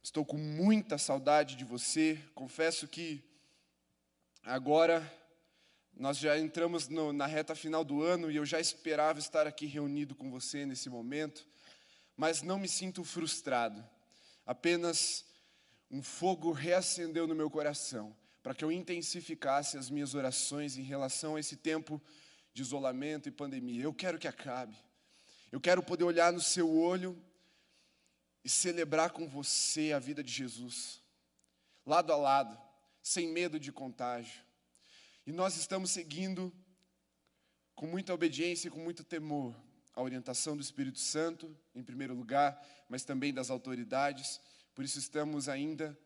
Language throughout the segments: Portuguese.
Estou com muita saudade de você. Confesso que agora nós já entramos na reta final do ano e eu já esperava estar aqui reunido com você nesse momento, mas não me sinto frustrado. Apenas um fogo reacendeu no meu coração para que eu intensificasse as minhas orações em relação a esse tempo de isolamento e pandemia. Eu quero que acabe. Eu quero poder olhar no seu olho e celebrar com você a vida de Jesus, lado a lado, sem medo de contágio. E nós estamos seguindo com muita obediência e com muito temor a orientação do Espírito Santo, em primeiro lugar, mas também das autoridades. Por isso estamos ainda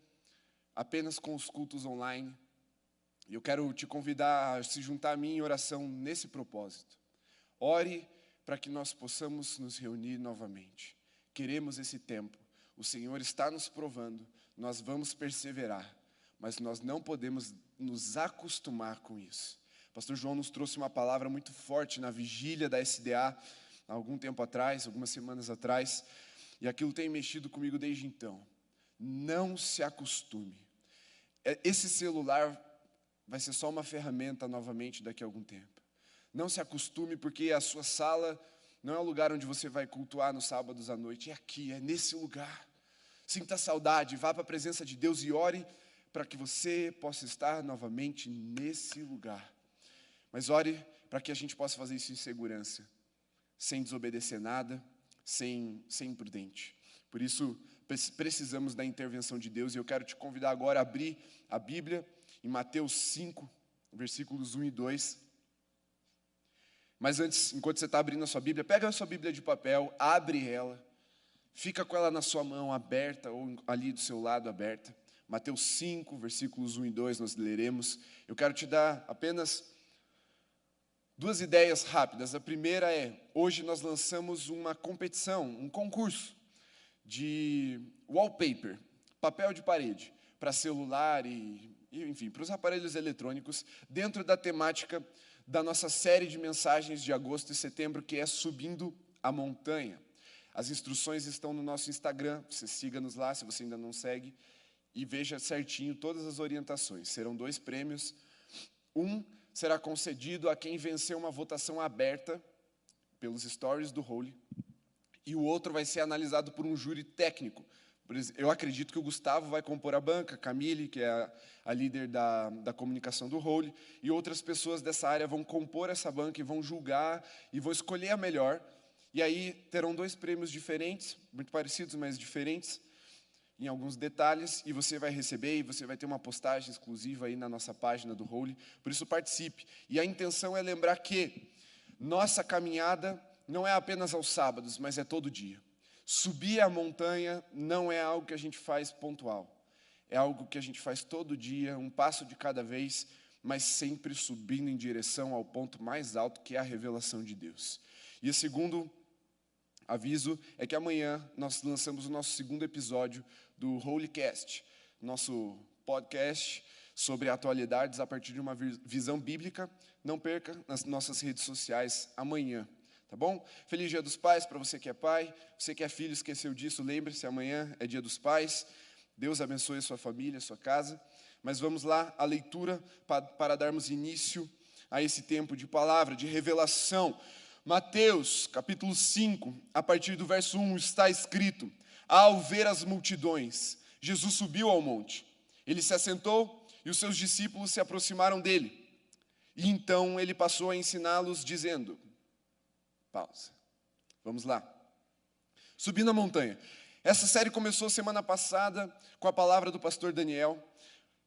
apenas com os cultos online. E eu quero te convidar a se juntar a mim em oração nesse propósito. Ore para que nós possamos nos reunir novamente. Queremos esse tempo. O Senhor está nos provando. Nós vamos perseverar. Mas nós não podemos nos acostumar com isso. O pastor João nos trouxe uma palavra muito forte na vigília da SDA, há algum tempo atrás, algumas semanas atrás. E aquilo tem mexido comigo desde então. Não se acostume. Esse celular vai ser só uma ferramenta novamente daqui a algum tempo. Não se acostume, porque a sua sala não é o lugar onde você vai cultuar nos sábados à noite. É aqui, é nesse lugar. Sinta saudade, vá para a presença de Deus e ore para que você possa estar novamente nesse lugar. Mas ore para que a gente possa fazer isso em segurança, sem desobedecer nada, sem imprudente. Por isso, precisamos da intervenção de Deus. E eu quero te convidar agora a abrir a Bíblia em Mateus 5, versículos 1 e 2. Mas antes, enquanto você está abrindo a sua Bíblia, pega a sua Bíblia de papel, abre ela, fica com ela na sua mão aberta, ou ali do seu lado aberta. Mateus 5, versículos 1 e 2, nós leremos. Eu quero te dar apenas duas ideias rápidas. A primeira é, hoje nós lançamos uma competição, um concurso de wallpaper, papel de parede, para celular e enfim, para os aparelhos eletrônicos, dentro da temática da nossa série de mensagens de agosto e setembro, que é Subindo a Montanha. As instruções estão no nosso Instagram, você siga-nos lá, se você ainda não segue, e veja certinho todas as orientações. Serão 2 prêmios. Um será concedido a quem vencer uma votação aberta pelos stories do Holy, e o outro vai ser analisado por um júri técnico. Por exemplo, eu acredito que o Gustavo vai compor a banca, Camille, que é a líder da comunicação do Holy, e outras pessoas dessa área vão compor essa banca e vão julgar e vão escolher a melhor. E aí terão 2 prêmios diferentes, muito parecidos, mas diferentes, em alguns detalhes, e você vai receber, e você vai ter uma postagem exclusiva aí na nossa página do Holy. Por isso participe. E a intenção é lembrar que nossa caminhada não é apenas aos sábados, mas é todo dia. Subir a montanha não é algo que a gente faz pontual. É algo que a gente faz todo dia, um passo de cada vez, mas sempre subindo em direção ao ponto mais alto, que é a revelação de Deus. E o segundo aviso é que amanhã nós lançamos o nosso 2º episódio do Holycast, nosso podcast sobre atualidades a partir de uma visão bíblica. Não perca nas nossas redes sociais amanhã. Tá bom? Feliz Dia dos Pais para você que é pai, você que é filho, esqueceu disso, lembre-se, amanhã é Dia dos Pais. Deus abençoe a sua família, a sua casa. Mas vamos lá, a leitura para darmos início a esse tempo de palavra, de revelação. Mateus, capítulo 5, a partir do verso 1, está escrito: ao ver as multidões, Jesus subiu ao monte. Ele se assentou e os seus discípulos se aproximaram dele. E então ele passou a ensiná-los, dizendo... Pausa. Vamos lá. Subindo a montanha. Essa série começou semana passada com a palavra do pastor Daniel.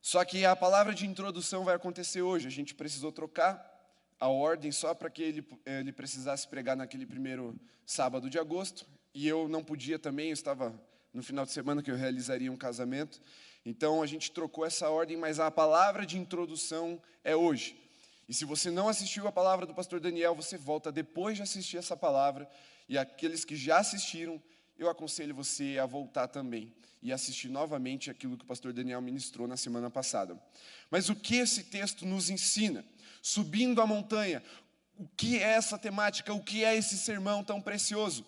Só que a palavra de introdução vai acontecer hoje. A gente precisou trocar a ordem só para que ele precisasse pregar naquele primeiro sábado de agosto. E eu não podia também, eu estava no final de semana que eu realizaria um casamento. Então a gente trocou essa ordem, mas a palavra de introdução é hoje. E se você não assistiu a palavra do pastor Daniel, você volta depois de assistir essa palavra. E aqueles que já assistiram, eu aconselho você a voltar também e assistir novamente aquilo que o pastor Daniel ministrou na semana passada. Mas o que esse texto nos ensina? Subindo a montanha, o que é essa temática? O que é esse sermão tão precioso?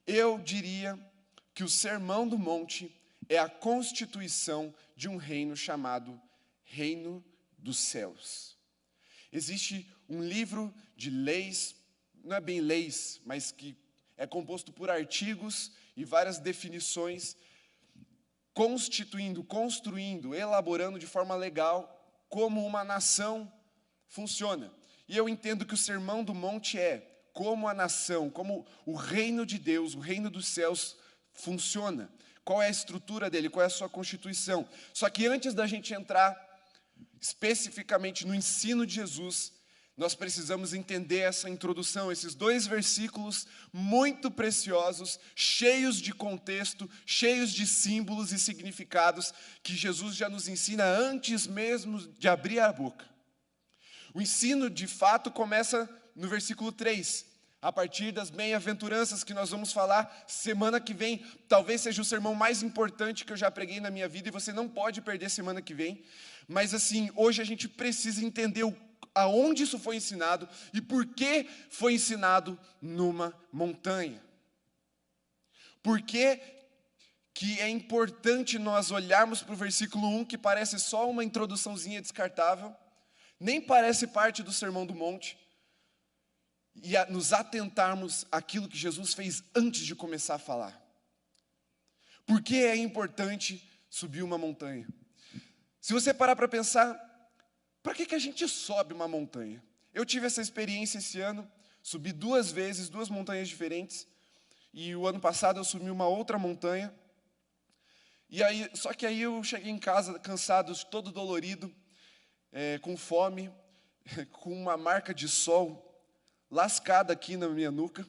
Eu diria que o Sermão do Monte é a constituição de um reino chamado Reino dos Céus. Existe um livro de leis, não é bem leis, mas que é composto por artigos e várias definições, construindo, elaborando de forma legal como uma nação funciona. E eu entendo que o Sermão do Monte é como a nação, como o reino de Deus, o reino dos céus funciona. Qual é a estrutura dele, qual é a sua constituição. Só que antes da gente entrar especificamente no ensino de Jesus, nós precisamos entender essa introdução, esses 2 versículos muito preciosos, cheios de contexto, cheios de símbolos e significados, que Jesus já nos ensina antes mesmo de abrir a boca. O ensino, de fato, começa no versículo 3, a partir das bem-aventuranças que nós vamos falar semana que vem. Talvez seja o sermão mais importante que eu já preguei na minha vida, e você não pode perder semana que vem. Mas assim, hoje a gente precisa entender aonde isso foi ensinado e por que foi ensinado numa montanha. Por que é importante nós olharmos para o versículo 1, que parece só uma introduçãozinha descartável, nem parece parte do Sermão do Monte, e nos atentarmos àquilo que Jesus fez antes de começar a falar. Por que é importante subir uma montanha? Se você parar para pensar, para que a gente sobe uma montanha? Eu tive essa experiência esse ano, subi 2 vezes, 2 montanhas diferentes, e o ano passado eu subi uma outra montanha, só que aí eu cheguei em casa cansado, todo dolorido, com fome, com uma marca de sol lascada aqui na minha nuca,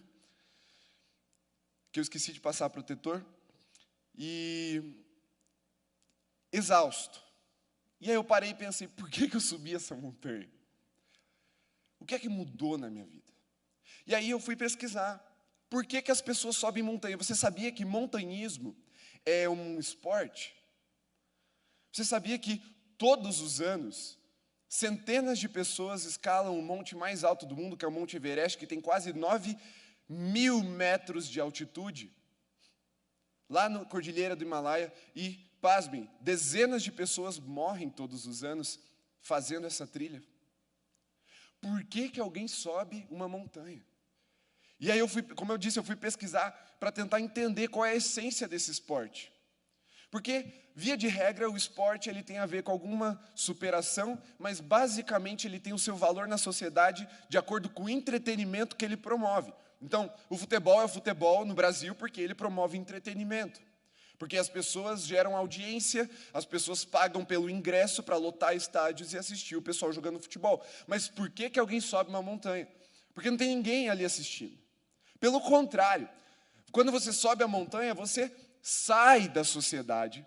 que eu esqueci de passar protetor, e exausto. E aí eu parei e pensei, por que eu subi essa montanha? O que é que mudou na minha vida? E aí eu fui pesquisar, por que as pessoas sobem montanha? Você sabia que montanhismo é um esporte? Você sabia que todos os anos centenas de pessoas escalam o monte mais alto do mundo, que é o Monte Everest, que tem quase 9.000 metros de altitude, lá na Cordilheira do Himalaia, e, pasmem, dezenas de pessoas morrem todos os anos fazendo essa trilha. Por que alguém sobe uma montanha? E aí como eu disse, eu fui pesquisar para tentar entender qual é a essência desse esporte. Porque, via de regra, o esporte ele tem a ver com alguma superação, mas basicamente ele tem o seu valor na sociedade de acordo com o entretenimento que ele promove. Então, o futebol é o futebol no Brasil porque ele promove entretenimento. Porque as pessoas geram audiência, as pessoas pagam pelo ingresso para lotar estádios e assistir o pessoal jogando futebol. Mas por que alguém sobe uma montanha? Porque não tem ninguém ali assistindo. Pelo contrário, quando você sobe a montanha, você sai da sociedade,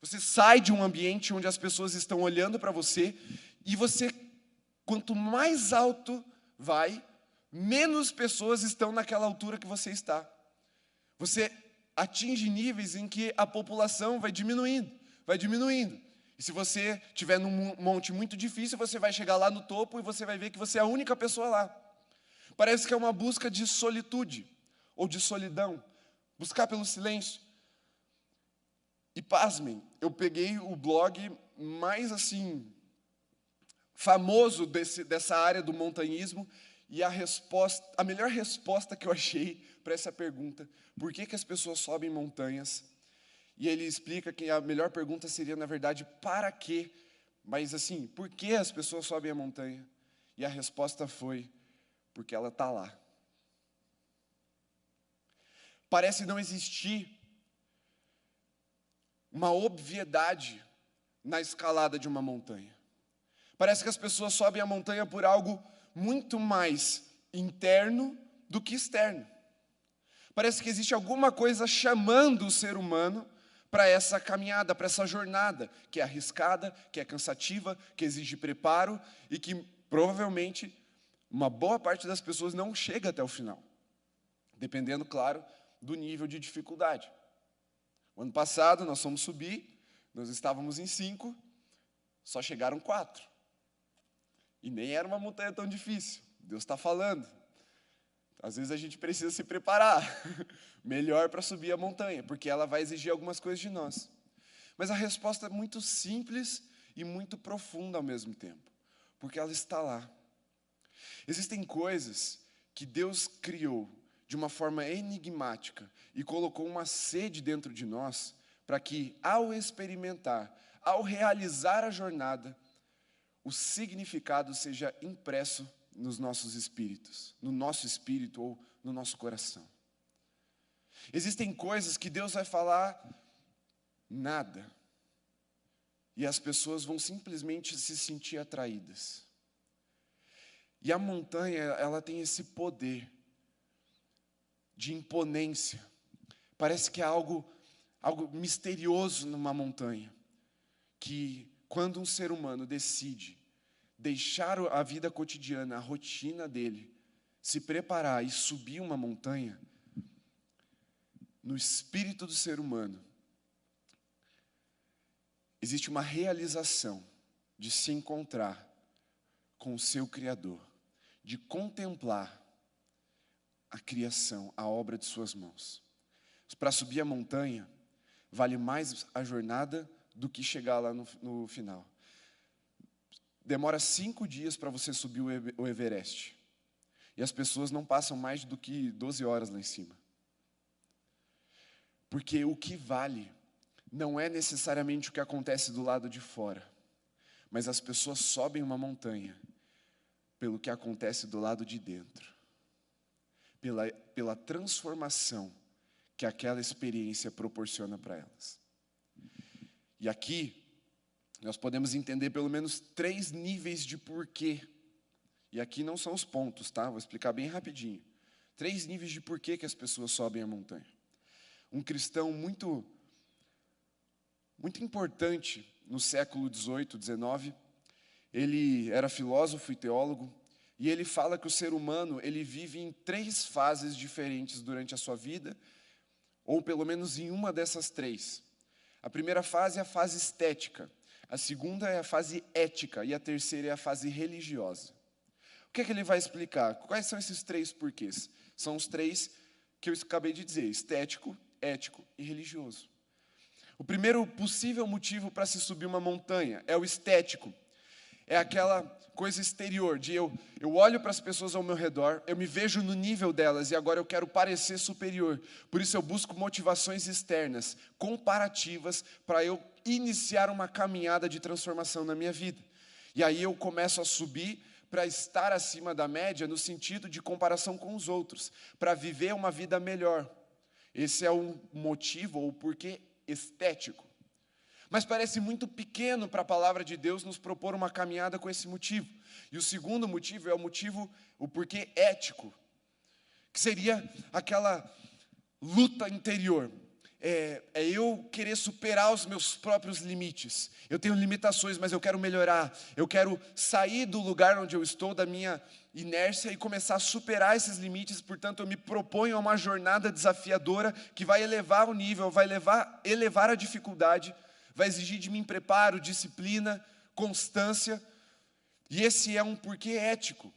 você sai de um ambiente onde as pessoas estão olhando para você, e você, quanto mais alto vai, menos pessoas estão naquela altura que você está. Você atinge níveis em que a população vai diminuindo. E se você estiver num monte muito difícil, você vai chegar lá no topo e você vai ver que você é a única pessoa lá. Parece que é uma busca de solitude ou de solidão, buscar pelo silêncio. E pasmem, eu peguei o blog mais assim famoso dessa área do montanhismo, e a melhor resposta que eu achei para essa pergunta, por que as pessoas sobem montanhas? E ele explica que a melhor pergunta seria, na verdade, para quê? Mas assim, por que as pessoas sobem a montanha? E a resposta foi, porque ela está lá. Parece não existir uma obviedade na escalada de uma montanha. Parece que as pessoas sobem a montanha por algo muito mais interno do que externo. Parece que existe alguma coisa chamando o ser humano para essa caminhada, para essa jornada, que é arriscada, que é cansativa, que exige preparo e que provavelmente uma boa parte das pessoas não chega até o final, dependendo, claro, do nível de dificuldade. O ano passado nós fomos subir, nós estávamos em 5, só chegaram 4. E nem era uma montanha tão difícil. Deus está falando. Às vezes a gente precisa se preparar melhor para subir a montanha, porque ela vai exigir algumas coisas de nós. Mas a resposta é muito simples e muito profunda ao mesmo tempo, porque ela está lá. Existem coisas que Deus criou de uma forma enigmática e colocou uma sede dentro de nós para que, ao experimentar, ao realizar a jornada, o significado seja impresso nos nossos espíritos, no nosso espírito ou no nosso coração. Existem coisas que Deus vai falar nada, e as pessoas vão simplesmente se sentir atraídas. E a montanha, ela tem esse poder de imponência. Parece que há algo misterioso numa montanha, que quando um ser humano decide deixar a vida cotidiana, a rotina dele, se preparar e subir uma montanha, no espírito do ser humano, existe uma realização de se encontrar com o seu Criador, de contemplar a criação, a obra de suas mãos. Para subir a montanha, vale mais a jornada do que chegar lá no final. Demora 5 dias para você subir o Everest. E as pessoas não passam mais do que 12 horas lá em cima. Porque o que vale não é necessariamente o que acontece do lado de fora, mas as pessoas sobem uma montanha pelo que acontece do lado de dentro, pela transformação que aquela experiência proporciona para elas. E aqui, nós podemos entender pelo menos 3 níveis de porquê. E aqui não são os pontos, tá? Vou explicar bem rapidinho. 3 níveis de porquê que as pessoas sobem a montanha. Um cristão muito importante no século XVIII, XIX, ele era filósofo e teólogo, e ele fala que o ser humano, ele vive em 3 fases diferentes durante a sua vida, ou pelo menos em uma dessas 3. A primeira fase é a fase estética, a segunda é a fase ética, e a terceira é a fase religiosa. O que é que ele vai explicar? Quais são esses 3 porquês? São os 3 que eu acabei de dizer: estético, ético e religioso. O primeiro possível motivo para se subir uma montanha é o estético. É aquela coisa exterior, de eu olho para as pessoas ao meu redor, eu me vejo no nível delas e agora eu quero parecer superior. Por isso eu busco motivações externas, comparativas, para eu iniciar uma caminhada de transformação na minha vida. E aí eu começo a subir para estar acima da média no sentido de comparação com os outros, para viver uma vida melhor. Esse é o motivo ou o porquê estético. Mas parece muito pequeno para a palavra de Deus nos propor uma caminhada com esse motivo. E o segundo motivo é o porquê ético, que seria aquela luta interior. É eu querer superar os meus próprios limites. Eu tenho limitações, mas eu quero melhorar. Eu quero sair do lugar onde eu estou, da minha inércia, e começar a superar esses limites. Portanto, eu me proponho a uma jornada desafiadora que vai elevar o nível, vai elevar a dificuldade, vai exigir de mim preparo, disciplina, constância. E esse é um porquê ético.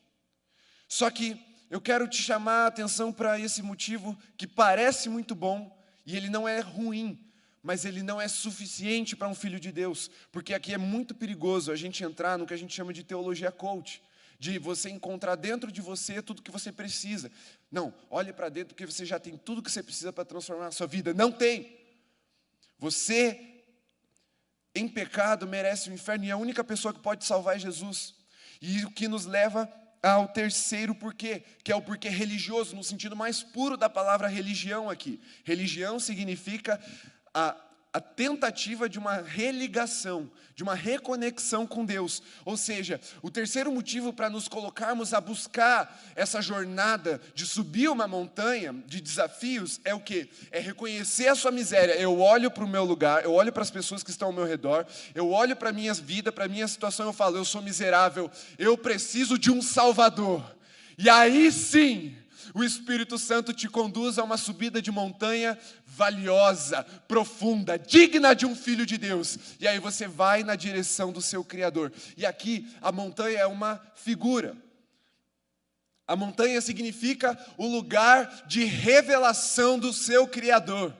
Só que eu quero te chamar a atenção para esse motivo que parece muito bom, e ele não é ruim, mas ele não é suficiente para um filho de Deus. Porque aqui é muito perigoso a gente entrar no que a gente chama de teologia coach, de você encontrar dentro de você tudo que você precisa. Não, olhe para dentro porque você já tem tudo que você precisa para transformar a sua vida. Não tem. Você, em pecado, merece o inferno, e a única pessoa que pode salvar é Jesus. E o que nos leva ao terceiro porquê, que é o porquê religioso, no sentido mais puro da palavra religião aqui. Religião significa a tentativa de uma religação, de uma reconexão com Deus. Ou seja, o terceiro motivo para nos colocarmos a buscar essa jornada de subir uma montanha de desafios é o quê? É reconhecer a sua miséria. Eu olho para o meu lugar, eu olho para as pessoas que estão ao meu redor, eu olho para a minha vida, para a minha situação, eu falo: eu sou miserável, eu preciso de um Salvador. E aí sim, o Espírito Santo te conduz a uma subida de montanha valiosa, profunda, digna de um filho de Deus. E aí você vai na direção do seu Criador. E aqui a montanha é uma figura. A montanha significa o lugar de revelação do seu Criador.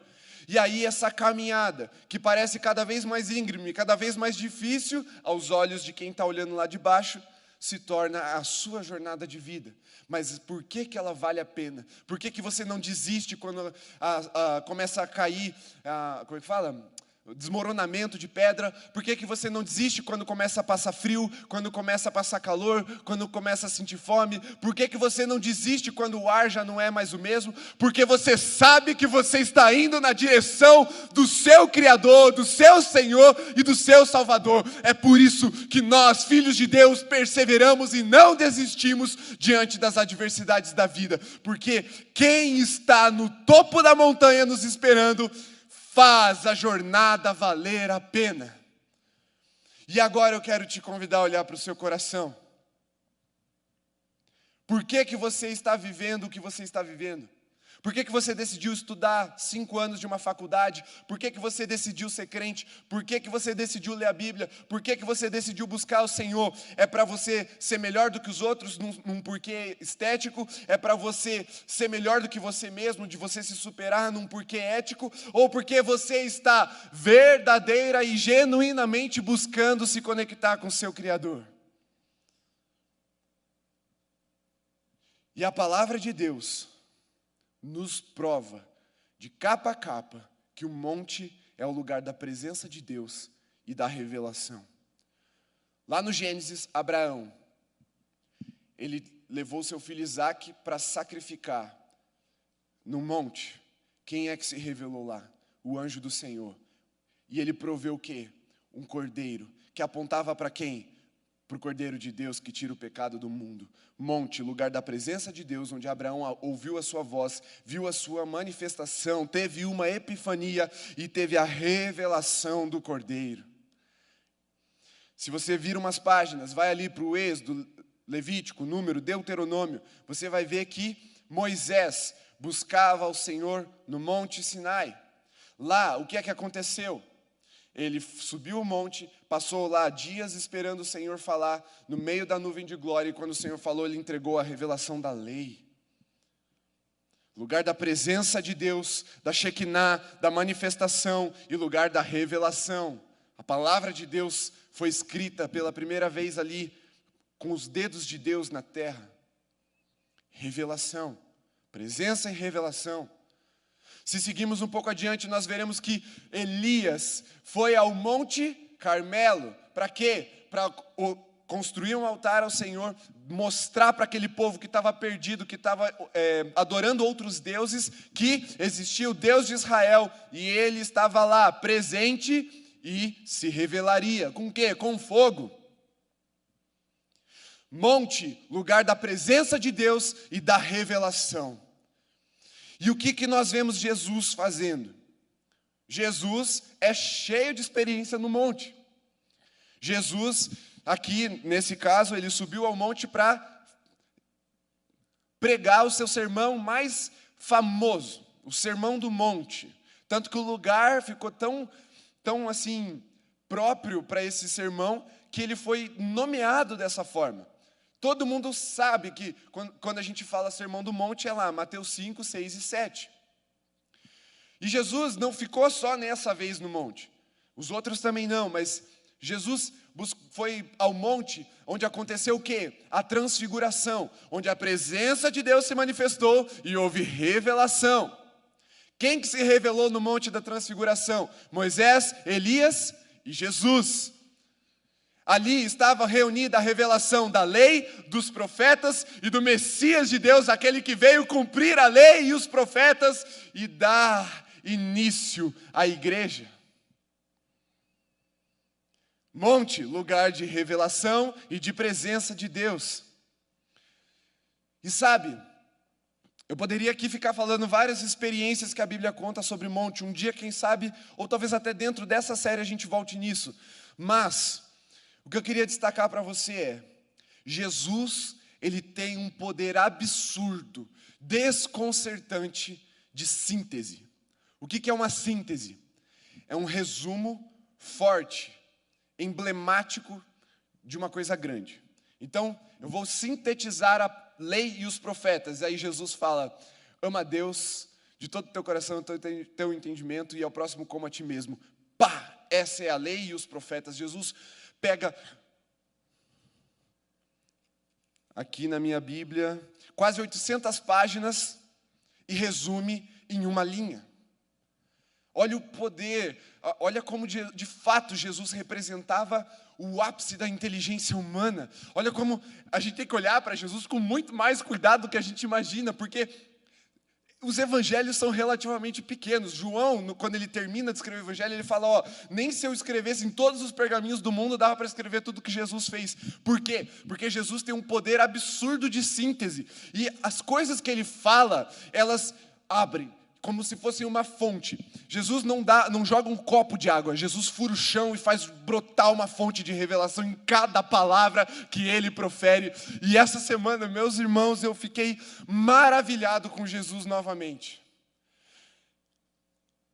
E aí essa caminhada, que parece cada vez mais íngreme, cada vez mais difícil aos olhos de quem está olhando lá de baixo, se torna a sua jornada de vida. Mas por que ela vale a pena? Por que você não desiste quando começa a cair, como é que fala? Desmoronamento de pedra? Por que você não desiste quando começa a passar frio, quando começa a passar calor, quando começa a sentir fome? Por que você não desiste quando o ar já não é mais o mesmo? Porque você sabe que você está indo na direção do seu Criador, do seu Senhor e do seu Salvador. É por isso que nós, filhos de Deus, perseveramos e não desistimos diante das adversidades da vida. Porque quem está no topo da montanha nos esperando faz a jornada valer a pena. E agora eu quero te convidar a olhar para o seu coração. Por que você está vivendo o que você está vivendo? Por que você decidiu estudar 5 anos de uma faculdade? Por que você decidiu ser crente? Por que você decidiu ler a Bíblia? Por que você decidiu buscar o Senhor? É para você ser melhor do que os outros num porquê estético? É para você ser melhor do que você mesmo, de você se superar num porquê ético? Ou porque você está verdadeira e genuinamente buscando se conectar com o seu Criador? E a palavra de Deus nos prova, de capa a capa, que o monte é o lugar da presença de Deus e da revelação. Lá no Gênesis, Abraão, ele levou seu filho Isaque para sacrificar no monte. Quem é que se revelou lá? O anjo do Senhor. E ele proveu o quê? Um cordeiro, que apontava para quem? Para o Cordeiro de Deus que tira o pecado do mundo. Monte, lugar da presença de Deus, onde Abraão ouviu a sua voz, viu a sua manifestação, teve uma epifania e teve a revelação do Cordeiro. Se você vir umas páginas, vai ali para o Êxodo, Levítico, Número, Deuteronômio, você vai ver que Moisés buscava ao Senhor no Monte Sinai. Lá, o que é que aconteceu? Ele subiu o monte, passou lá dias esperando o Senhor falar, no meio da nuvem de glória, e quando o Senhor falou, ele entregou a revelação da lei. Lugar da presença de Deus, da Shekinah, da manifestação e lugar da revelação. A palavra de Deus foi escrita pela primeira vez ali, com os dedos de Deus na terra. Revelação, presença e revelação. Se seguirmos um pouco adiante, nós veremos que Elias foi ao Monte Carmelo. Para quê? Para construir um altar ao Senhor, mostrar para aquele povo que estava perdido, que estava adorando outros deuses, que existia o Deus de Israel, e ele estava lá, presente, e se revelaria. Com o quê? Com fogo. Monte, lugar da presença de Deus e da revelação. E o que nós vemos Jesus fazendo? Jesus é cheio de experiência no monte. Jesus, aqui nesse caso, ele subiu ao monte para pregar o seu sermão mais famoso, o Sermão do Monte. Tanto que o lugar ficou tão assim, próprio para esse sermão, que ele foi nomeado dessa forma. Todo mundo sabe que quando a gente fala Sermão do Monte é lá, Mateus 5, 6 e 7. E Jesus não ficou só nessa vez no monte. Os outros também não, mas Jesus foi ao monte onde aconteceu o quê? A transfiguração, onde a presença de Deus se manifestou e houve revelação. Quem que se revelou no monte da transfiguração? Moisés, Elias e Jesus. Ali estava reunida a revelação da lei, dos profetas e do Messias de Deus, aquele que veio cumprir a lei e os profetas e dar início à igreja. Monte, lugar de revelação e de presença de Deus. E sabe, eu poderia aqui ficar falando várias experiências que a Bíblia conta sobre monte. Um dia, quem sabe, ou talvez até dentro dessa série a gente volte nisso. Mas o que eu queria destacar para você é, Jesus, ele tem um poder absurdo, desconcertante de síntese. O que é uma síntese? É um resumo forte, emblemático de uma coisa grande. Então, eu vou sintetizar a lei e os profetas. Aí Jesus fala, ama a Deus de todo o teu coração, teu entendimento, e ao próximo como a ti mesmo. Pá! Essa é a lei e os profetas. Jesus pega, aqui na minha Bíblia, quase 800 páginas e resume em uma linha. Olha o poder, olha como de fato Jesus representava o ápice da inteligência humana. Olha como a gente tem que olhar para Jesus com muito mais cuidado do que a gente imagina, porque os evangelhos são relativamente pequenos. João, quando ele termina de escrever o evangelho, ele fala, nem se eu escrevesse em todos os pergaminhos do mundo, dava para escrever tudo que Jesus fez. Por quê? Porque Jesus tem um poder absurdo de síntese. E as coisas que ele fala, elas abrem como se fosse uma fonte. Jesus não joga um copo de água. Jesus fura o chão e faz brotar uma fonte de revelação em cada palavra que ele profere. E essa semana, meus irmãos, eu fiquei maravilhado com Jesus novamente.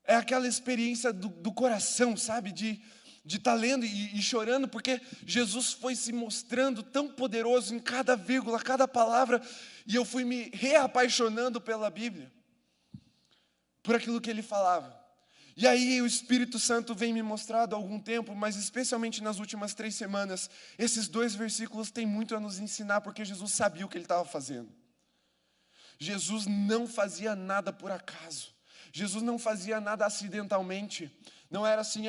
É aquela experiência do coração, sabe? De estar lendo e chorando, porque Jesus foi se mostrando tão poderoso em cada vírgula, cada palavra, e eu fui me reapaixonando pela Bíblia, por aquilo que ele falava. E aí o Espírito Santo vem me mostrando há algum tempo, mas especialmente nas últimas 3 semanas, esses 2 versículos têm muito a nos ensinar, porque Jesus sabia o que ele estava fazendo. Jesus não fazia nada por acaso. Jesus não fazia nada acidentalmente. Não era assim,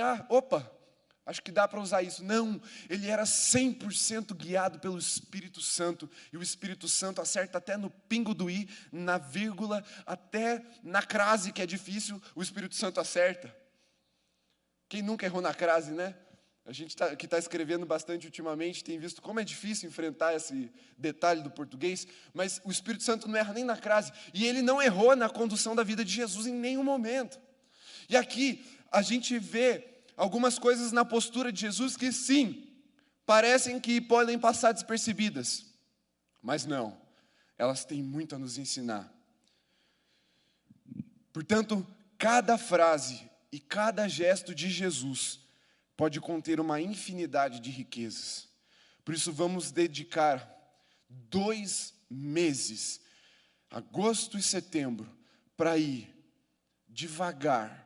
acho que dá para usar isso. Não, ele era 100% guiado pelo Espírito Santo. E o Espírito Santo acerta até no pingo do i, na vírgula, até na crase, que é difícil, o Espírito Santo acerta. Quem nunca errou na crase, né? A gente que está escrevendo bastante ultimamente tem visto como é difícil enfrentar esse detalhe do português, mas o Espírito Santo não erra nem na crase. E ele não errou na condução da vida de Jesus em nenhum momento. E aqui a gente vê algumas coisas na postura de Jesus que, sim, parecem que podem passar despercebidas, mas não, elas têm muito a nos ensinar. Portanto, cada frase e cada gesto de Jesus pode conter uma infinidade de riquezas. Por isso, vamos dedicar 2 meses, agosto e setembro, para ir devagar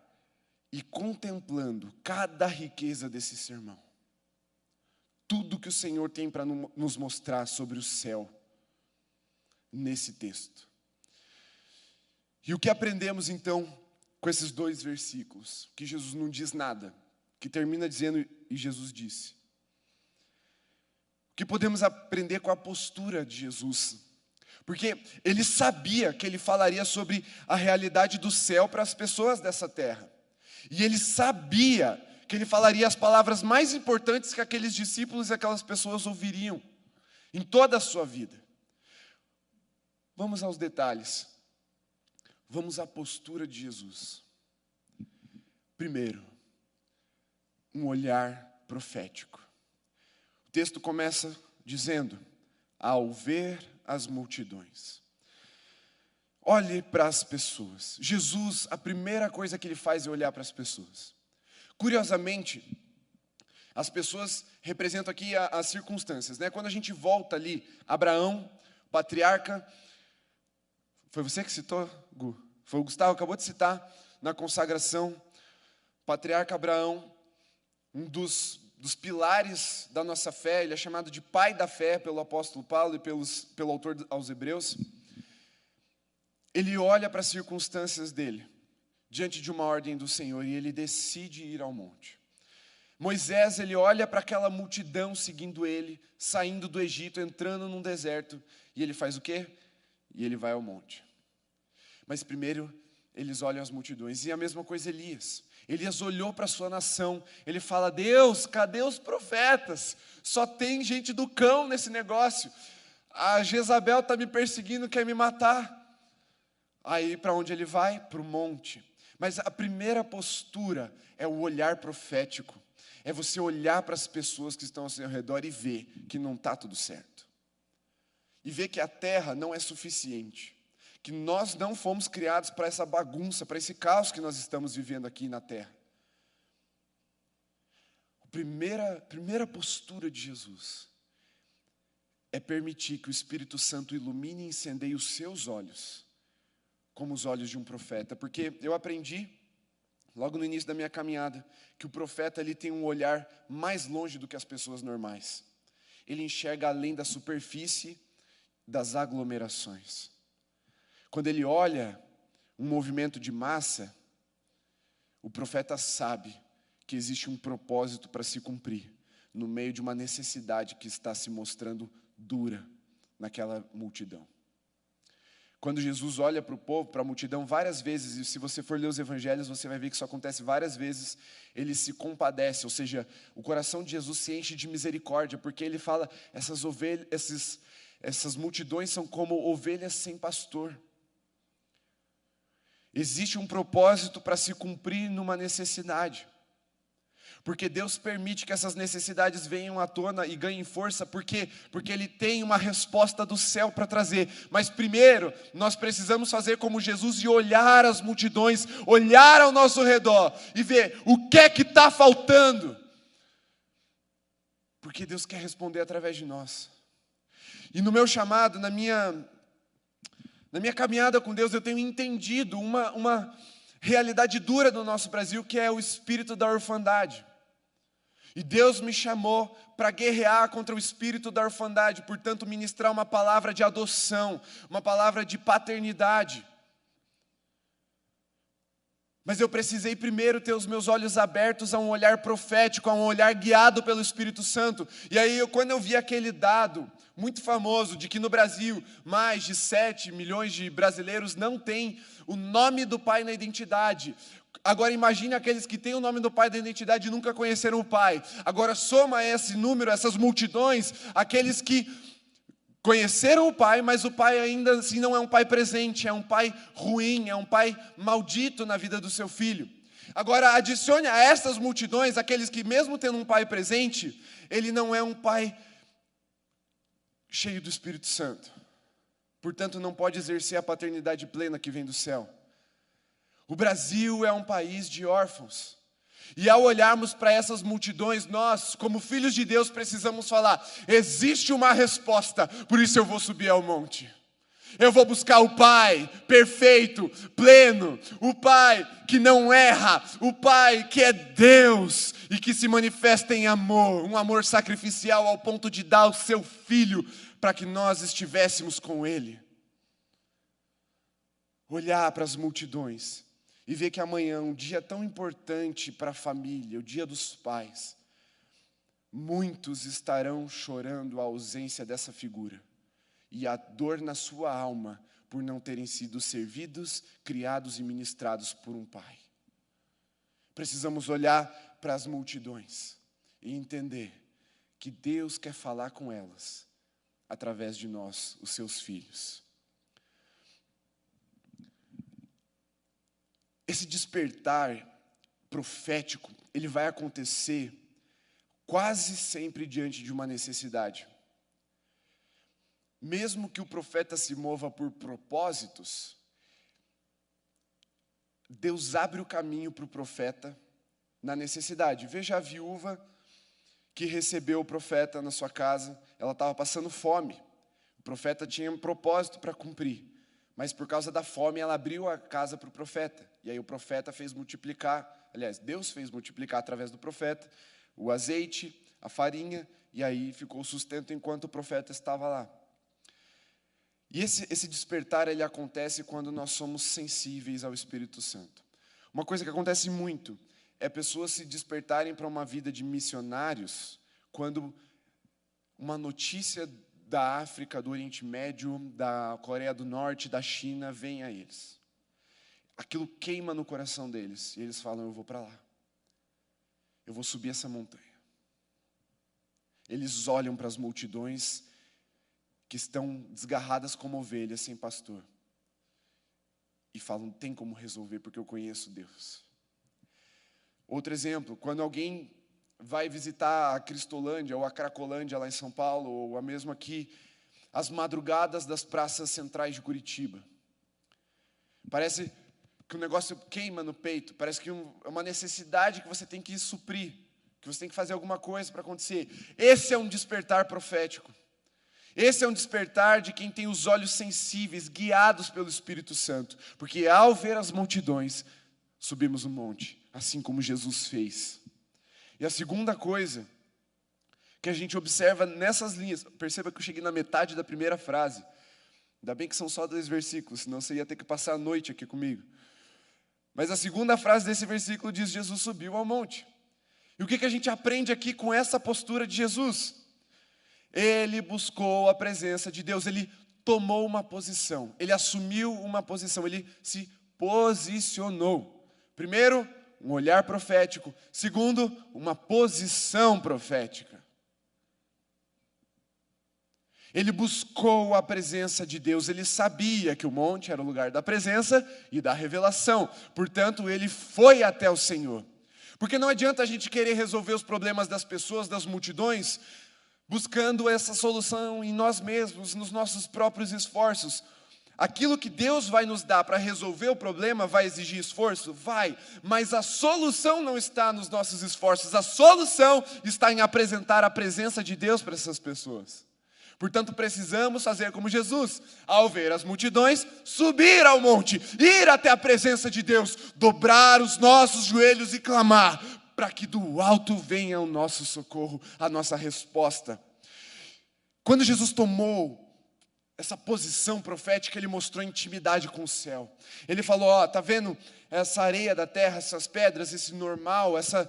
e contemplando cada riqueza desse sermão. Tudo que o Senhor tem para nos mostrar sobre o céu nesse texto. E o que aprendemos então com esses 2 versículos? Que Jesus não diz nada, que termina dizendo, e Jesus disse. O que podemos aprender com a postura de Jesus? Porque ele sabia que ele falaria sobre a realidade do céu para as pessoas dessa terra. E ele sabia que ele falaria as palavras mais importantes que aqueles discípulos e aquelas pessoas ouviriam em toda a sua vida. Vamos aos detalhes. Vamos à postura de Jesus. Primeiro, um olhar profético. O texto começa dizendo, ao ver as multidões. Olhe para as pessoas. Jesus, a primeira coisa que ele faz é olhar para as pessoas. Curiosamente, as pessoas representam aqui as circunstâncias, né? Quando a gente volta ali, Abraão, patriarca, foi você que citou, Gu? Foi o Gustavo, acabou de citar na consagração, patriarca Abraão, um dos pilares da nossa fé, ele é chamado de pai da fé pelo apóstolo Paulo e pelo autor aos Hebreus. Ele olha para as circunstâncias dele, diante de uma ordem do Senhor, e ele decide ir ao monte. Moisés, ele olha para aquela multidão seguindo ele, saindo do Egito, entrando num deserto, e ele faz o quê? E ele vai ao monte. Mas primeiro, eles olham as multidões, e a mesma coisa Elias. Elias olhou para a sua nação, ele fala, Deus, cadê os profetas? Só tem gente do cão nesse negócio. A Jezabel está me perseguindo, quer me matar. Aí para onde ele vai? Para o monte. Mas a primeira postura é o olhar profético. É você olhar para as pessoas que estão ao seu redor e ver que não está tudo certo. E ver que a terra não é suficiente. Que nós não fomos criados para essa bagunça, para esse caos que nós estamos vivendo aqui na terra. A primeira postura de Jesus é permitir que o Espírito Santo ilumine e incendeie os seus olhos como os olhos de um profeta, porque eu aprendi, logo no início da minha caminhada, que o profeta ele tem um olhar mais longe do que as pessoas normais. Ele enxerga além da superfície das aglomerações. Quando ele olha um movimento de massa, o profeta sabe que existe um propósito para se cumprir, no meio de uma necessidade que está se mostrando dura naquela multidão. Quando Jesus olha para o povo, para a multidão, várias vezes, e se você for ler os evangelhos, você vai ver que isso acontece várias vezes, ele se compadece, ou seja, o coração de Jesus se enche de misericórdia, porque ele fala, essas multidões são como ovelhas sem pastor. Existe um propósito para se cumprir numa necessidade. Porque Deus permite que essas necessidades venham à tona e ganhem força. Por quê? Porque Ele tem uma resposta do céu para trazer. Mas primeiro, nós precisamos fazer como Jesus e olhar as multidões, olhar ao nosso redor e ver o que é que está faltando. Porque Deus quer responder através de nós. E no meu chamado, na minha caminhada com Deus, eu tenho entendido uma realidade dura do nosso Brasil, que é o espírito da orfandade. E Deus me chamou para guerrear contra o espírito da orfandade, portanto, ministrar uma palavra de adoção, uma palavra de paternidade. Mas eu precisei primeiro ter os meus olhos abertos a um olhar profético, a um olhar guiado pelo Espírito Santo. E aí, quando eu vi aquele dado muito famoso de que no Brasil mais de 7 milhões de brasileiros não têm o nome do pai na identidade. Agora imagine aqueles que têm o nome do pai na identidade e nunca conheceram o pai. Agora soma esse número, essas multidões, aqueles que conheceram o pai, mas o pai ainda assim não é um pai presente, é um pai ruim, é um pai maldito na vida do seu filho. Agora adicione a essas multidões aqueles que mesmo tendo um pai presente, ele não é um pai cheio do Espírito Santo. Portanto, não pode exercer a paternidade plena que vem do céu. O Brasil é um país de órfãos. E ao olharmos para essas multidões, nós, como filhos de Deus, precisamos falar: existe uma resposta, por isso eu vou subir ao monte. Eu vou buscar o Pai perfeito, pleno, o Pai que não erra, o Pai que é Deus e que se manifesta em amor, um amor sacrificial ao ponto de dar o seu Filho para que nós estivéssemos com Ele. Olhar para as multidões e ver que amanhã, um dia tão importante para a família, o dia dos pais, muitos estarão chorando a ausência dessa figura e a dor na sua alma por não terem sido servidos, criados e ministrados por um pai. Precisamos olhar para as multidões e entender que Deus quer falar com elas através de nós, os seus filhos. Esse despertar profético, ele vai acontecer quase sempre diante de uma necessidade. Mesmo que o profeta se mova por propósitos, Deus abre o caminho para o profeta na necessidade. Veja a viúva que recebeu o profeta na sua casa, ela estava passando fome. O profeta tinha um propósito para cumprir, mas por causa da fome ela abriu a casa para o profeta. E aí o profeta fez multiplicar, aliás, Deus fez multiplicar através do profeta o azeite, a farinha, e aí ficou o sustento enquanto o profeta estava lá. E esse despertar, ele acontece quando nós somos sensíveis ao Espírito Santo. Uma coisa que acontece muito é pessoas se despertarem para uma vida de missionários quando uma notícia da África, do Oriente Médio, da Coreia do Norte, da China, vem a eles. Aquilo queima no coração deles e eles falam: eu vou para lá. Eu vou subir essa montanha. Eles olham para as multidões que estão desgarradas como ovelhas sem pastor e falam: tem como resolver porque eu conheço Deus. Outro exemplo, quando alguém vai visitar a Cristolândia ou a Cracolândia lá em São Paulo, ou a mesma aqui, as madrugadas das praças centrais de Curitiba. Parece que o negócio queima no peito, parece que é uma necessidade que você tem que suprir, que você tem que fazer alguma coisa para acontecer. Esse é um despertar profético. Esse é um despertar de quem tem os olhos sensíveis, guiados pelo Espírito Santo. Porque ao ver as multidões, subimos o monte, assim como Jesus fez. E a segunda coisa que a gente observa nessas linhas, perceba que eu cheguei na metade da primeira frase. Ainda bem que são só 2 versículos, senão você ia ter que passar a noite aqui comigo. Mas a segunda frase desse versículo diz: Jesus subiu ao monte. E o que a gente aprende aqui com essa postura de Jesus? Ele buscou a presença de Deus, ele tomou uma posição, ele assumiu uma posição, ele se posicionou. Primeiro, um olhar profético. Segundo, uma posição profética. Ele buscou a presença de Deus, ele sabia que o monte era o lugar da presença e da revelação. Portanto, ele foi até o Senhor. Porque não adianta a gente querer resolver os problemas das pessoas, das multidões, buscando essa solução em nós mesmos, nos nossos próprios esforços. Aquilo que Deus vai nos dar para resolver o problema vai exigir esforço? Vai, mas a solução não está nos nossos esforços, a solução está em apresentar a presença de Deus para essas pessoas. Portanto, precisamos fazer como Jesus, ao ver as multidões, subir ao monte, ir até a presença de Deus, dobrar os nossos joelhos e clamar, para que do alto venha o nosso socorro, a nossa resposta. Quando Jesus tomou essa posição profética, ele mostrou intimidade com o céu. Ele falou: tá vendo essa areia da terra, essas pedras, esse normal, essa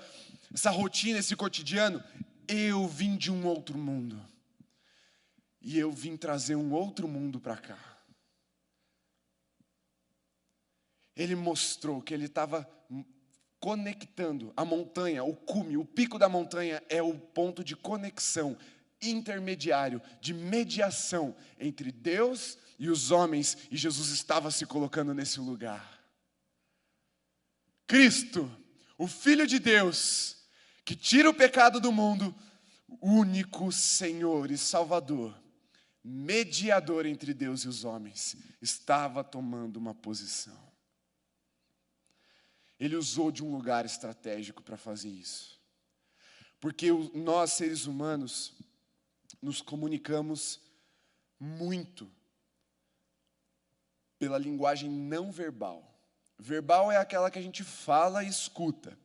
rotina, esse cotidiano? Eu vim de um outro mundo. E eu vim trazer um outro mundo para cá. Ele mostrou que ele estava conectando a montanha, o cume, o pico da montanha é o ponto de conexão intermediário, de mediação entre Deus e os homens, e Jesus estava se colocando nesse lugar. Cristo, o Filho de Deus, que tira o pecado do mundo, único Senhor e Salvador, mediador entre Deus e os homens, estava tomando uma posição. Ele usou de um lugar estratégico para fazer isso. Porque nós, seres humanos, nos comunicamos muito pela linguagem não verbal. Verbal é aquela que a gente fala e escuta.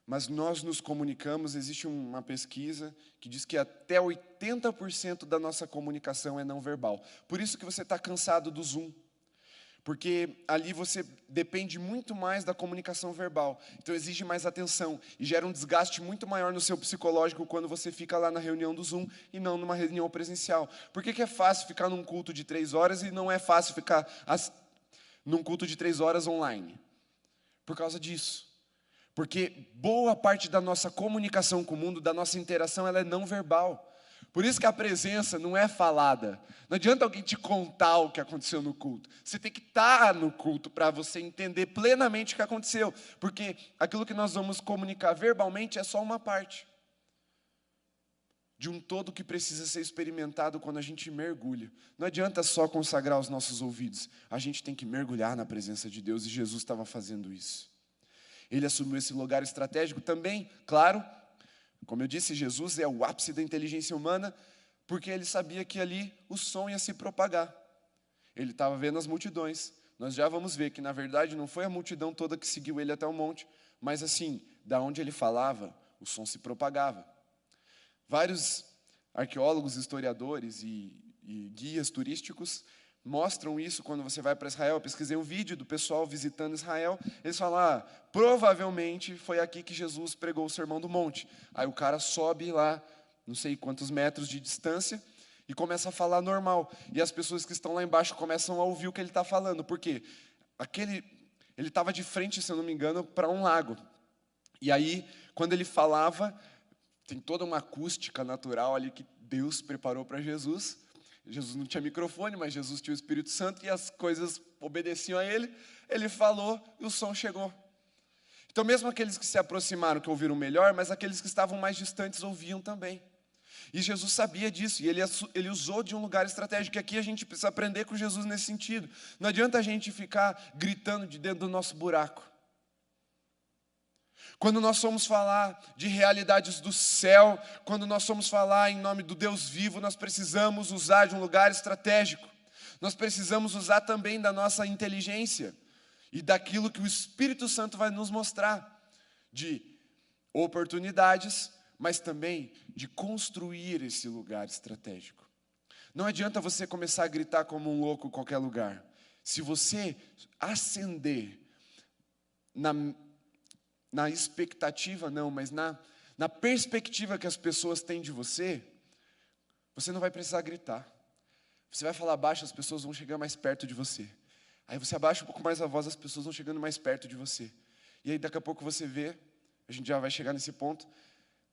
Mas nós nos comunicamos, existe uma pesquisa que diz que até 80% da nossa comunicação é não verbal. Por isso que você está cansado do Zoom. Porque ali você depende muito mais da comunicação verbal. Então exige mais atenção e gera um desgaste muito maior no seu psicológico quando você fica lá na reunião do Zoom e não numa reunião presencial. Por que é fácil ficar num culto de 3 horas e não é fácil ficar num culto de 3 horas online? Por causa disso. Porque boa parte da nossa comunicação com o mundo, da nossa interação, ela é não verbal. Por isso que a presença não é falada. Não adianta alguém te contar o que aconteceu no culto. Você tem que estar no culto para você entender plenamente o que aconteceu. Porque aquilo que nós vamos comunicar verbalmente é só uma parte de um todo que precisa ser experimentado quando a gente mergulha. Não adianta só consagrar os nossos ouvidos. A gente tem que mergulhar na presença de Deus, e Jesus estava fazendo isso. Ele assumiu esse lugar estratégico também, claro. Como eu disse, Jesus é o ápice da inteligência humana, porque ele sabia que ali o som ia se propagar. Ele estava vendo as multidões. Nós já vamos ver que, na verdade, não foi a multidão toda que seguiu ele até o monte, mas assim, da onde ele falava, o som se propagava. Vários arqueólogos, historiadores e guias turísticos mostram isso quando você vai para Israel. Eu pesquisei um vídeo do pessoal visitando Israel. Eles falam: provavelmente foi aqui que Jesus pregou o Sermão do Monte. Aí o cara sobe lá, não sei quantos metros de distância, e começa a falar normal. E as pessoas que estão lá embaixo começam a ouvir o que ele está falando. Por quê? Ele estava de frente, se eu não me engano, para um lago. E aí, quando ele falava, tem toda uma acústica natural ali que Deus preparou para Jesus. Jesus não tinha microfone, mas Jesus tinha o Espírito Santo e as coisas obedeciam a ele. Ele falou e o som chegou. Então, mesmo aqueles que se aproximaram, que ouviram melhor, mas aqueles que estavam mais distantes ouviam também. E Jesus sabia disso, e ele usou de um lugar estratégico. E aqui a gente precisa aprender com Jesus nesse sentido. Não adianta a gente ficar gritando de dentro do nosso buraco. Quando nós formos falar de realidades do céu, quando nós formos falar em nome do Deus vivo, nós precisamos usar de um lugar estratégico. Nós precisamos usar também da nossa inteligência e daquilo que o Espírito Santo vai nos mostrar, de oportunidades, mas também de construir esse lugar estratégico. Não adianta você começar a gritar como um louco em qualquer lugar. Se você acender na expectativa, não, mas na perspectiva que as pessoas têm de você, você não vai precisar gritar. Você vai falar baixo, as pessoas vão chegar mais perto de você. Aí você abaixa um pouco mais a voz, as pessoas vão chegando mais perto de você. E aí daqui a pouco você vê, a gente já vai chegar nesse ponto,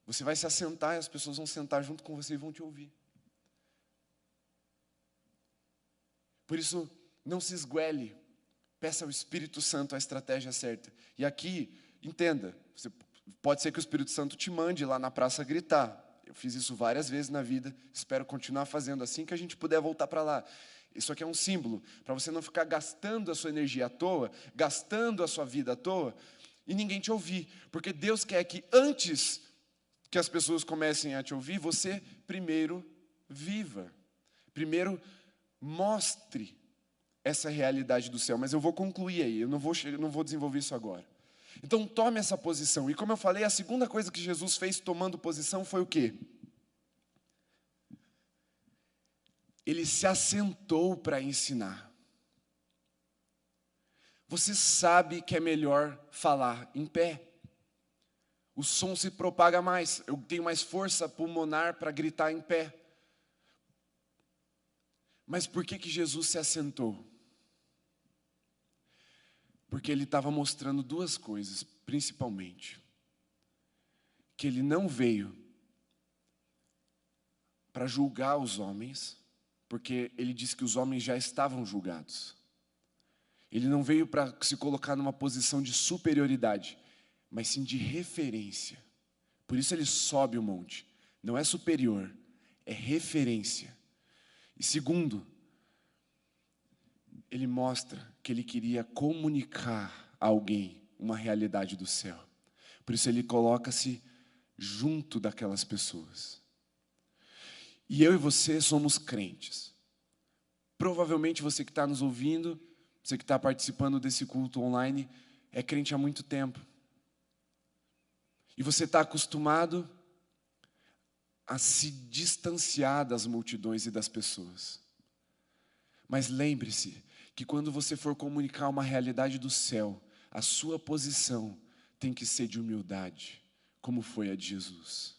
você vai se assentar e as pessoas vão sentar junto com você e vão te ouvir. Por isso, não se esguele, peça ao Espírito Santo a estratégia certa. E aqui, entenda, pode ser que o Espírito Santo te mande lá na praça gritar. Eu fiz isso várias vezes na vida, espero continuar fazendo assim que a gente puder voltar para lá. Isso aqui é um símbolo, para você não ficar gastando a sua energia à toa, gastando a sua vida à toa, e ninguém te ouvir. Porque Deus quer que antes que as pessoas comecem a te ouvir, você primeiro viva. Primeiro mostre essa realidade do céu. Mas eu vou concluir aí, eu não vou desenvolver isso agora. Então tome essa posição. E como eu falei, a segunda coisa que Jesus fez tomando posição foi o quê? Ele se assentou para ensinar. Você sabe que é melhor falar em pé. O som se propaga mais. Eu tenho mais força pulmonar para gritar em pé. Mas por que Jesus se assentou? Porque ele estava mostrando duas coisas, principalmente. Que ele não veio para julgar os homens, porque ele disse que os homens já estavam julgados. Ele não veio para se colocar numa posição de superioridade, mas sim de referência. Por isso ele sobe o monte. Não é superior, é referência. E segundo, ele mostra que ele queria comunicar a alguém uma realidade do céu. Por isso ele coloca-se junto daquelas pessoas. E eu e você somos crentes. Provavelmente você que está nos ouvindo, você que está participando desse culto online, é crente há muito tempo. E você está acostumado a se distanciar das multidões e das pessoas. Mas lembre-se que quando você for comunicar uma realidade do céu, a sua posição tem que ser de humildade, como foi a de Jesus.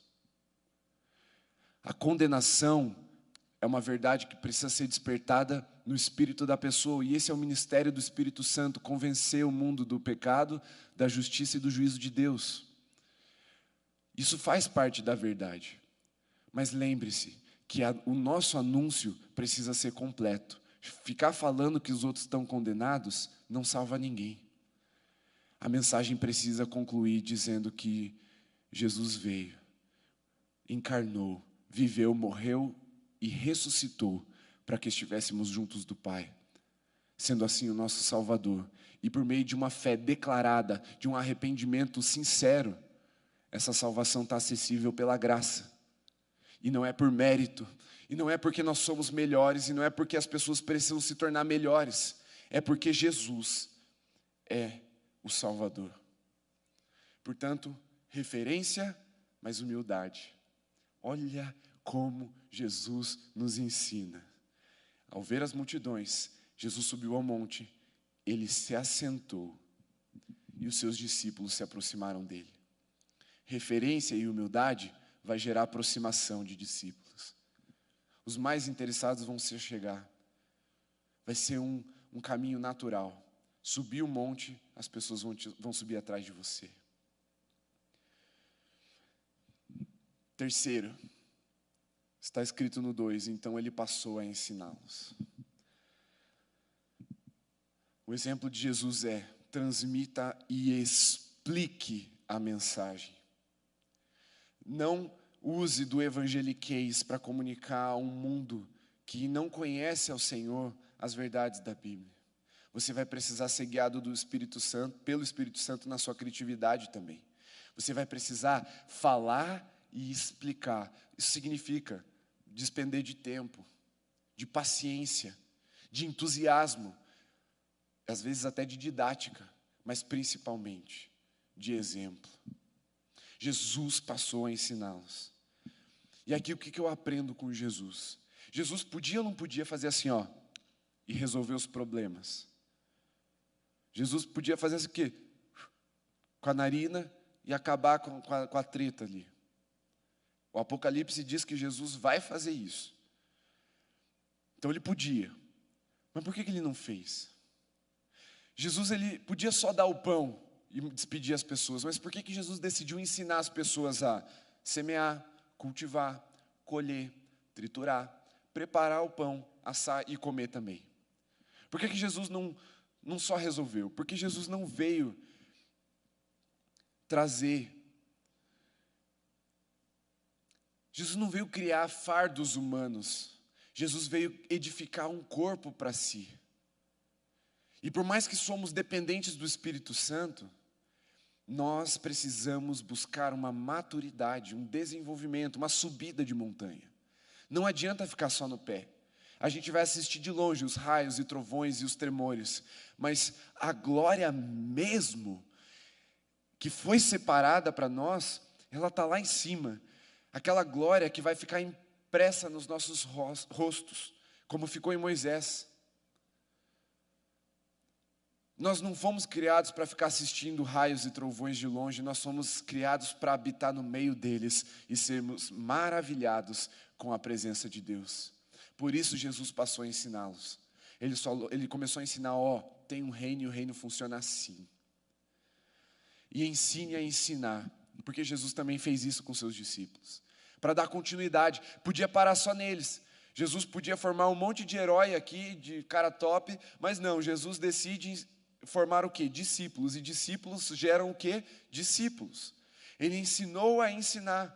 A condenação é uma verdade que precisa ser despertada no espírito da pessoa, e esse é o ministério do Espírito Santo, convencer o mundo do pecado, da justiça e do juízo de Deus. Isso faz parte da verdade. Mas lembre-se que o nosso anúncio precisa ser completo. Ficar falando que os outros estão condenados não salva ninguém. A mensagem precisa concluir dizendo que Jesus veio, encarnou, viveu, morreu e ressuscitou para que estivéssemos juntos do Pai, sendo assim o nosso Salvador. E por meio de uma fé declarada, de um arrependimento sincero, essa salvação está acessível pela graça. E não é por mérito, e não é porque nós somos melhores, e não é porque as pessoas precisam se tornar melhores. É porque Jesus é o Salvador. Portanto, referência, mas humildade. Olha como Jesus nos ensina. Ao ver as multidões, Jesus subiu ao monte, ele se assentou, e os seus discípulos se aproximaram dele. Referência e humildade vai gerar aproximação de discípulos. Os mais interessados vão se chegar. Vai ser um caminho natural. Subir o monte, as pessoas vão subir atrás de você. Terceiro, está escrito no 2, então ele passou a ensiná-los. O exemplo de Jesus é: transmita e explique a mensagem. Não use do evangeliquez para comunicar a um mundo que não conhece ao Senhor as verdades da Bíblia. Você vai precisar ser guiado do Espírito Santo, pelo Espírito Santo na sua criatividade também. Você vai precisar falar e explicar. Isso significa despender de tempo, de paciência, de entusiasmo, às vezes até de didática, mas principalmente de exemplo. Jesus passou a ensiná-los. E aqui o que eu aprendo com Jesus? Jesus podia ou não podia fazer assim, ó, e resolver os problemas? Jesus podia fazer assim o quê? Com a narina e acabar com a treta ali. O Apocalipse diz que Jesus vai fazer isso. Então ele podia. Mas por que ele não fez? Jesus ele podia só dar o pão e despedir as pessoas, mas por que Jesus decidiu ensinar as pessoas a semear, cultivar, colher, triturar, preparar o pão, assar e comer também? Por que Jesus não só resolveu? Porque Jesus não veio trazer, Jesus não veio criar fardos humanos, Jesus veio edificar um corpo para si. E por mais que somos dependentes do Espírito Santo, nós precisamos buscar uma maturidade, um desenvolvimento, uma subida de montanha. Não adianta ficar só no pé. A gente vai assistir de longe os raios e trovões e os tremores, mas a glória mesmo, que foi separada para nós, ela está lá em cima. Aquela glória que vai ficar impressa nos nossos rostos, como ficou em Moisés. Nós não fomos criados para ficar assistindo raios e trovões de longe, nós fomos criados para habitar no meio deles e sermos maravilhados com a presença de Deus. Por isso Jesus passou a ensiná-los. Ele começou a ensinar, tem um reino e o reino funciona assim. E ensine a ensinar, porque Jesus também fez isso com seus discípulos. Para dar continuidade, podia parar só neles. Jesus podia formar um monte de herói aqui, de cara top, mas não, Jesus decide formar o quê? Discípulos. E discípulos geram o quê? Discípulos. Ele ensinou a ensinar,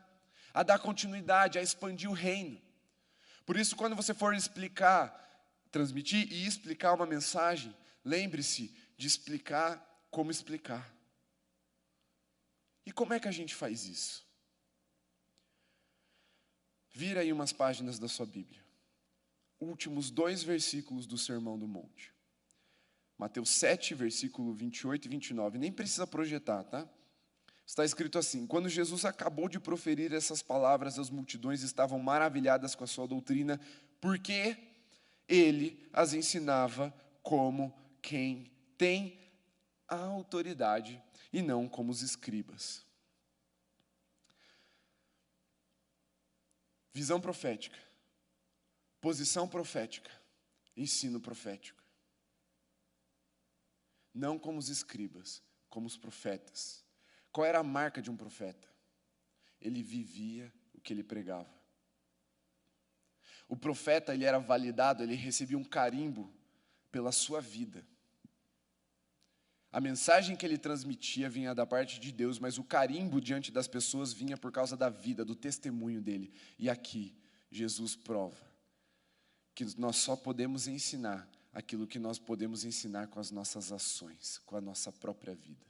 a dar continuidade, a expandir o reino. Por isso, quando você for explicar, transmitir e explicar uma mensagem, lembre-se de explicar como explicar. E como é que a gente faz isso? Vira aí umas páginas da sua Bíblia. Últimos 2 versículos do Sermão do Monte. Mateus 7, versículo 28 e 29. Nem precisa projetar, tá? Está escrito assim: quando Jesus acabou de proferir essas palavras, as multidões estavam maravilhadas com a sua doutrina, porque ele as ensinava como quem tem a autoridade e não como os escribas. Visão profética, posição profética, ensino profético. Não como os escribas, como os profetas. Qual era a marca de um profeta? Ele vivia o que ele pregava. O profeta, ele era validado, ele recebia um carimbo pela sua vida. A mensagem que ele transmitia vinha da parte de Deus, mas o carimbo diante das pessoas vinha por causa da vida, do testemunho dele. E aqui, Jesus prova que nós só podemos ensinar aquilo que nós podemos ensinar com as nossas ações, com a nossa própria vida.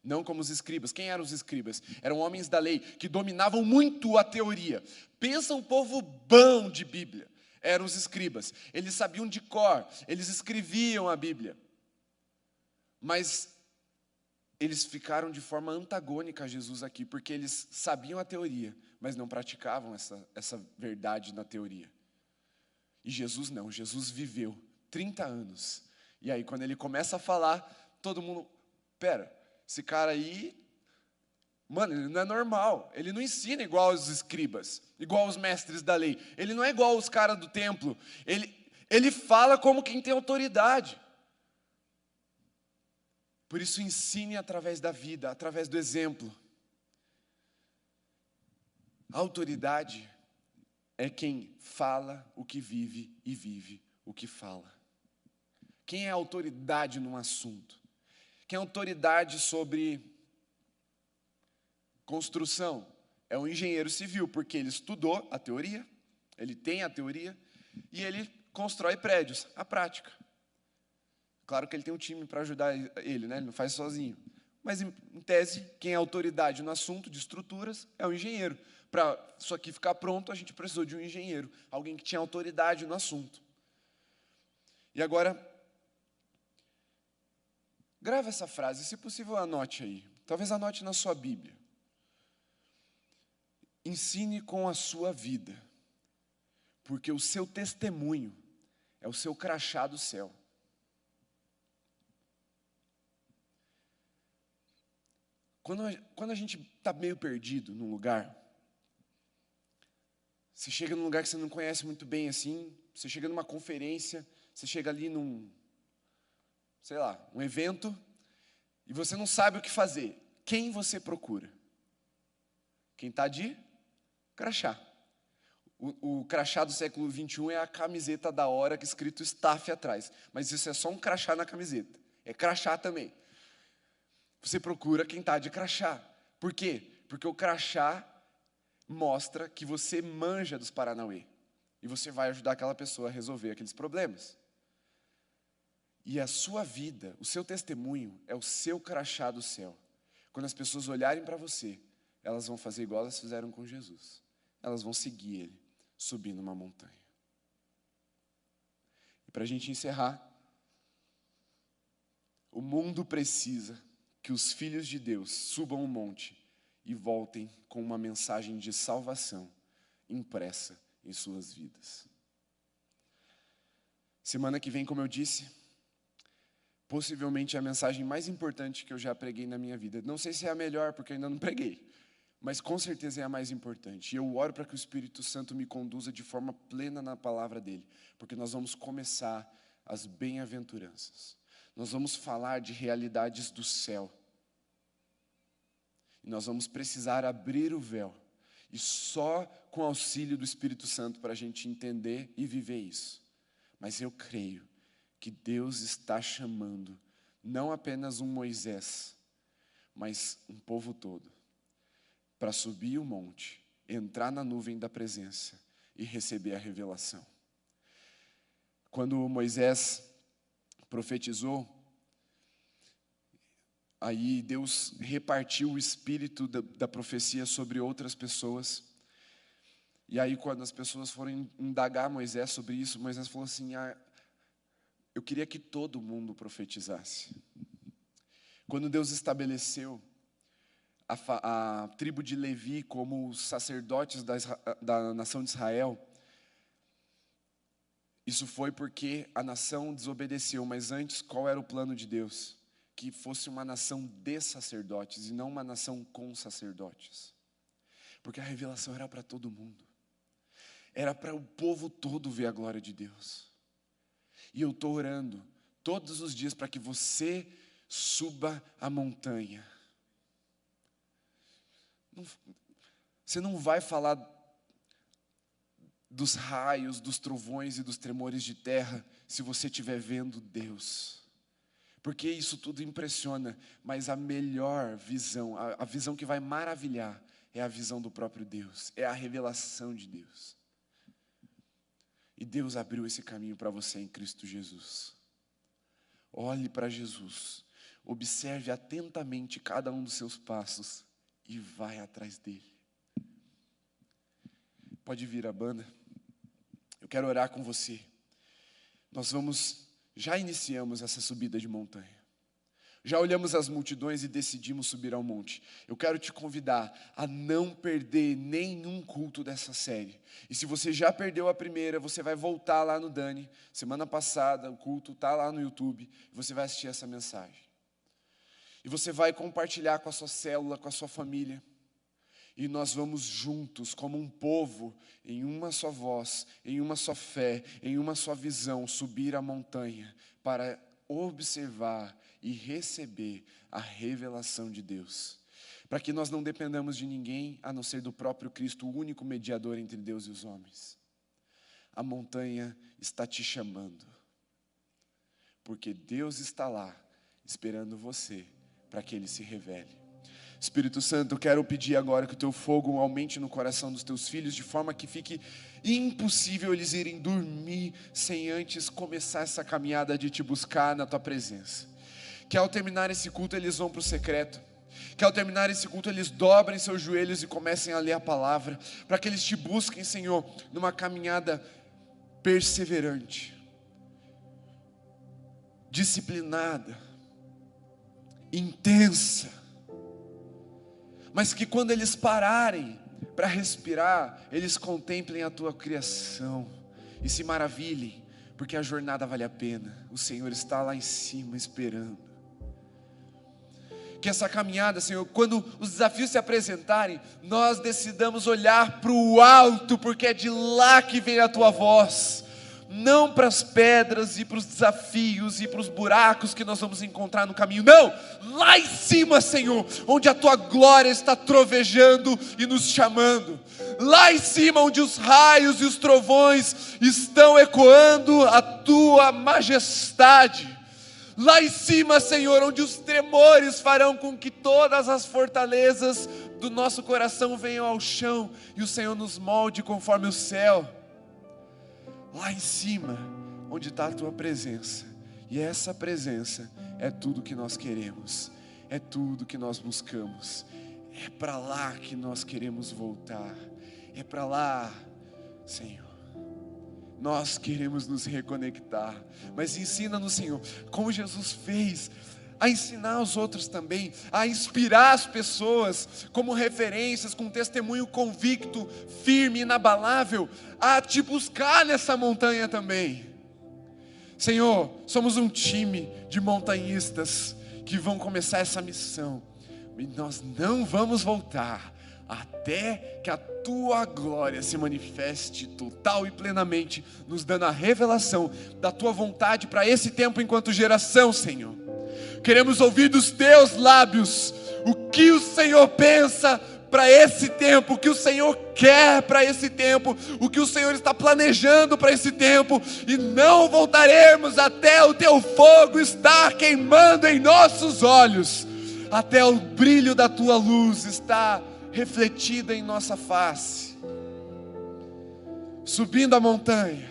Não como os escribas. Quem eram os escribas? Eram homens da lei que dominavam muito a teoria. Pensa um povo bom de Bíblia. Eram os escribas. Eles sabiam de cor, eles escreviam a Bíblia. Mas eles ficaram de forma antagônica a Jesus aqui, porque eles sabiam a teoria, mas não praticavam essa verdade na teoria. E Jesus não, Jesus viveu 30 anos. E aí quando ele começa a falar, todo mundo, esse cara aí, mano, ele não é normal. Ele não ensina igual os escribas, igual os mestres da lei. Ele não é igual os caras do templo. Ele fala como quem tem autoridade. Por isso ensine através da vida, através do exemplo. A autoridade é quem fala o que vive e vive o que fala. Quem é autoridade num assunto? Quem é autoridade sobre construção? É um engenheiro civil, porque ele estudou a teoria, ele tem a teoria, e ele constrói prédios, a prática. Claro que ele tem um time para ajudar ele, né? Ele não faz sozinho. Mas, em tese, quem é autoridade no assunto de estruturas é o engenheiro. Para isso aqui ficar pronto, a gente precisou de um engenheiro, alguém que tinha autoridade no assunto. E agora, grava essa frase, se possível anote aí. Talvez anote na sua Bíblia. Ensine com a sua vida, porque o seu testemunho é o seu crachá do céu. Quando a gente está meio perdido num lugar, você chega num lugar que você não conhece muito bem assim, você chega numa conferência, você chega ali num, sei lá, um evento, e você não sabe o que fazer. Quem você procura? Quem está de crachá. O crachá do século XXI é a camiseta da hora que escrito staff atrás. Mas isso é só um crachá na camiseta. É crachá também. Você procura quem está de crachá. Por quê? Porque o crachá mostra que você manja dos paranauê. E você vai ajudar aquela pessoa a resolver aqueles problemas. E a sua vida, o seu testemunho, é o seu crachá do céu. Quando as pessoas olharem para você, elas vão fazer igual elas fizeram com Jesus. Elas vão seguir Ele, subindo uma montanha. E para a gente encerrar, o mundo precisa que os filhos de Deus subam um monte e voltem com uma mensagem de salvação impressa em suas vidas. Semana que vem, como eu disse, possivelmente é a mensagem mais importante que eu já preguei na minha vida. Não sei se é a melhor, porque eu ainda não preguei, mas com certeza é a mais importante. E eu oro para que o Espírito Santo me conduza de forma plena na palavra dele, porque nós vamos começar as bem-aventuranças. Nós vamos falar de realidades do céu. E nós vamos precisar abrir o véu. E só com o auxílio do Espírito Santo para a gente entender e viver isso. Mas eu creio que Deus está chamando não apenas um Moisés, mas um povo todo, para subir o monte, entrar na nuvem da presença e receber a revelação. Quando Moisés profetizou, aí Deus repartiu o espírito da profecia sobre outras pessoas. E aí quando as pessoas foram indagar Moisés sobre isso, Moisés falou assim, eu queria que todo mundo profetizasse. Quando Deus estabeleceu a tribo de Levi como os sacerdotes da nação de Israel, isso foi porque a nação desobedeceu, mas antes, qual era o plano de Deus? Que fosse uma nação de sacerdotes e não uma nação com sacerdotes. Porque a revelação era para todo mundo. Era para o povo todo ver a glória de Deus. E eu estou orando todos os dias para que você suba a montanha. Você não vai falar dos raios, dos trovões e dos tremores de terra se você estiver vendo Deus. Porque isso tudo impressiona, mas a melhor visão, a visão que vai maravilhar, é a visão do próprio Deus, é a revelação de Deus. E Deus abriu esse caminho para você em Cristo Jesus. Olhe para Jesus, observe atentamente cada um dos seus passos e vai atrás dele. Pode vir a banda. Eu quero orar com você. Já iniciamos essa subida de montanha. Já olhamos as multidões e decidimos subir ao monte. Eu quero te convidar a não perder nenhum culto dessa série. E se você já perdeu a primeira, você vai voltar lá no Dani. Semana passada, o culto está lá no YouTube. E você vai assistir essa mensagem. E você vai compartilhar com a sua célula, com a sua família. E nós vamos juntos, como um povo, em uma só voz, em uma só fé, em uma só visão, subir a montanha para observar e receber a revelação de Deus. Para que nós não dependamos de ninguém, a não ser do próprio Cristo, o único mediador entre Deus e os homens. A montanha está te chamando, porque Deus está lá, esperando você, para que Ele se revele. Espírito Santo, eu quero pedir agora que o teu fogo aumente no coração dos teus filhos, de forma que fique impossível eles irem dormir sem antes começar essa caminhada de te buscar na tua presença. que ao terminar esse culto eles vão para o secreto, que ao terminar esse culto eles dobrem seus joelhos e comecem a ler a palavra, para que eles te busquem, Senhor, numa caminhada perseverante, disciplinada, intensa, mas que quando eles pararem para respirar, eles contemplem a tua criação e se maravilhem, porque a jornada vale a pena. O Senhor está lá em cima esperando. Que essa caminhada, Senhor, quando os desafios se apresentarem, nós decidamos olhar para o alto, porque é de lá que vem a tua voz, não para as pedras e para os desafios e para os buracos que nós vamos encontrar no caminho, não, lá em cima, Senhor, onde a tua glória está trovejando e nos chamando, lá em cima onde os raios e os trovões estão ecoando a tua majestade, lá em cima, Senhor, onde os tremores farão com que todas as fortalezas do nosso coração venham ao chão e o Senhor nos molde conforme o céu. Lá em cima, onde está a tua presença, e essa presença é tudo que nós queremos, é tudo que nós buscamos, é para lá que nós queremos voltar, é para lá, Senhor. Nós queremos nos reconectar, mas ensina-nos, Senhor, como Jesus fez, a ensinar os outros também, a inspirar as pessoas como referências, com testemunho convicto, firme, inabalável, a te buscar nessa montanha também. Senhor, somos um time de montanhistas que vão começar essa missão, e nós não vamos voltar até que a tua glória se manifeste total e plenamente, nos dando a revelação da tua vontade para esse tempo enquanto geração, Senhor. Queremos ouvir dos teus lábios o que o Senhor pensa para esse tempo, o que o Senhor quer para esse tempo, o que o Senhor está planejando para esse tempo, e não voltaremos até o teu fogo estar queimando em nossos olhos, até o brilho da tua luz estar refletida em nossa face. Subindo a montanha,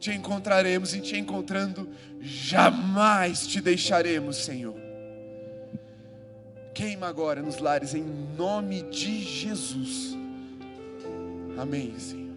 te encontraremos, e te encontrando, jamais te deixaremos, Senhor. Queima agora nos lares, em nome de Jesus. Amém, Senhor.